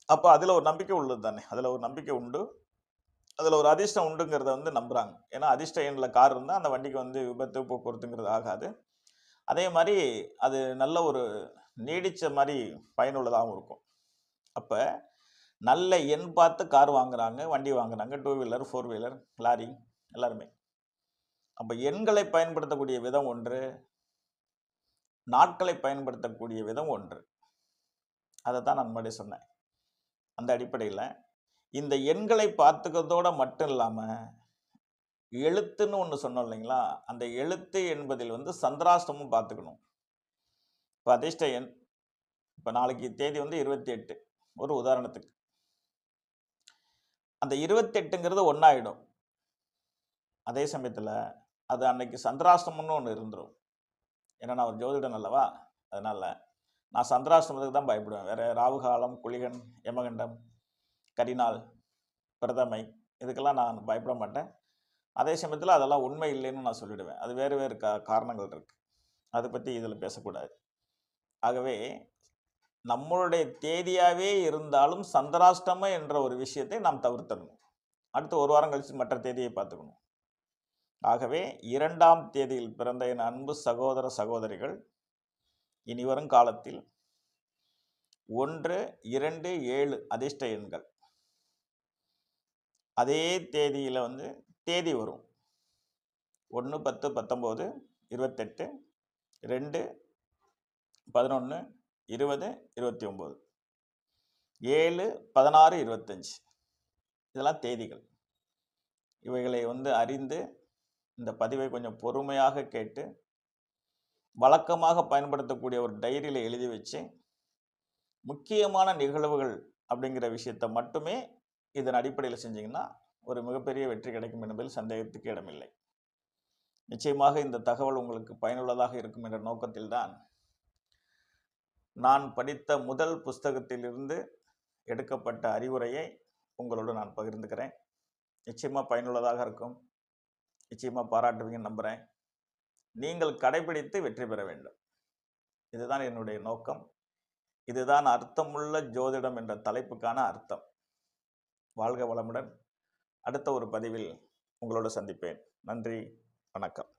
அப்ப அதுல ஒரு நம்பிக்கை உள்ளது தானே. அதுல ஒரு நம்பிக்கை உண்டு. அதுல ஒரு அதிர்ஷ்டம் உண்டுங்கிறத நம்புறாங்க. ஏன்னா அதிர்ஷ்ட எண்ல கார் இருந்தா அந்த வண்டிக்கு விபத்து, போக்குவரத்துங்கிறது ஆகாது. அதே மாரி அது நல்ல ஒரு நீடிச்ச மாரி பயனுள்ளதாவும் இருக்கும். அப்ப நல்ல எண் பார்த்து கார் வாங்குறாங்க, வண்டி வாங்குறாங்க. 2 வீலர், 4 வீலர், லாரி எல்லாருமே. அப்ப எண்களை பயன்படுத்தக்கூடிய விதம் ஒன்று, நாட்களை பயன்படுத்தக்கூடிய விதம் ஒன்று. அதத்தான் நான் முன்னாடியே சொன்னேன். அந்த அடிப்படையில இந்த எண்களை பார்த்துக்கிறதோட மட்டும் இல்லாம, எழுத்துன்னு ஒண்ணு சொன்னோம் இல்லைங்களா? அந்த எழுத்து என்பதில் சந்திராஷ்டமம் பார்த்துக்கணும். இப்ப அதிர்ஷ்ட எண் இப்ப நாளைக்கு தேதி 28 ஒரு உதாரணத்துக்கு. அந்த 28ங்கிறது ஒண்ணாயிடும். அதே சமயத்துல அது அன்னைக்கு சந்திராஷ்டமம்னு ஒண்ணு இருந்துரும். ஏன்னா நான் ஒரு ஜோதிடன் அல்லவா? அதனால நான் சந்திராஷ்டமத்துக்கு தான் பயப்படுவேன். வேற ராகு காலம், குளிகன், யமகண்டம், கரிநாள், பிரதமை இதுக்கெல்லாம் நான் பயப்பட மாட்டேன். அதே சமயத்துல அதெல்லாம் உண்மை இல்லைன்னு நான் சொல்லிடுவேன். அது வேறு வேறு காரணங்கள் இருக்கு. அத பத்தி இதுல பேசக்கூடாது. ஆகவே நம்மளுடைய தேதியாவே இருந்தாலும் சந்திராஷ்டமம் என்ற ஒரு விஷயத்தை நாம் தவிர்த்தரணும். அடுத்து 1 வாரம் கழிச்சு மற்ற தேதியை பார்த்துக்கணும். ஆகவே 2ஆம் தேதியில் பிறந்த என் அன்பு சகோதர, சகோதரிகள் இனிவரும் காலத்தில் 1, 2, 7 அதிர்ஷ்ட எண்கள். அதே தேதியில தேதி வரும். 1, 10, 19, 28, 2, 11, 20, 29, 7, 16, 25 இதெல்லாம் தேதிகள். இவைகளை அறிந்து இந்த பதிவை கொஞ்சம் பொறுமையாக கேட்டு, வழக்கமாக பயன்படுத்தக்கூடிய ஒரு டைரியில எழுதி வச்சு, முக்கியமான நிகழ்வுகள் அப்படிங்கிற விஷயத்த மட்டுமே இதன் அடிப்படையில செஞ்சீங்கன்னா, ஒரு மிகப்பெரிய வெற்றி கிடைக்கும் என்பதில் சந்தேகத்துக்கு இடமில்லை. நிச்சயமாக இந்த தகவல் உங்களுக்கு பயனுள்ளதாக இருக்கும் என்ற நோக்கத்தில் தான், நான் படித்த முதல் புஸ்தகத்திலிருந்து எடுக்கப்பட்ட அறிவுரையை உங்களோடு நான் பகிர்ந்துக்கிறேன். நிச்சயமா பயனுள்ளதாக இருக்கும். நிச்சயமா பாராட்டுவீங்கன்னு நம்புறேன். நீங்கள் கடைபிடித்து வெற்றி பெற வேண்டும். இதுதான் என்னுடைய நோக்கம். இதுதான் அர்த்தமுள்ள ஜோதிடம் என்ற தலைப்புக்கான அர்த்தம். வாழ்க வளமுடன். அடுத்த ஒரு பதிவில் உங்களோடு சந்திப்பேன். நன்றி, வணக்கம்.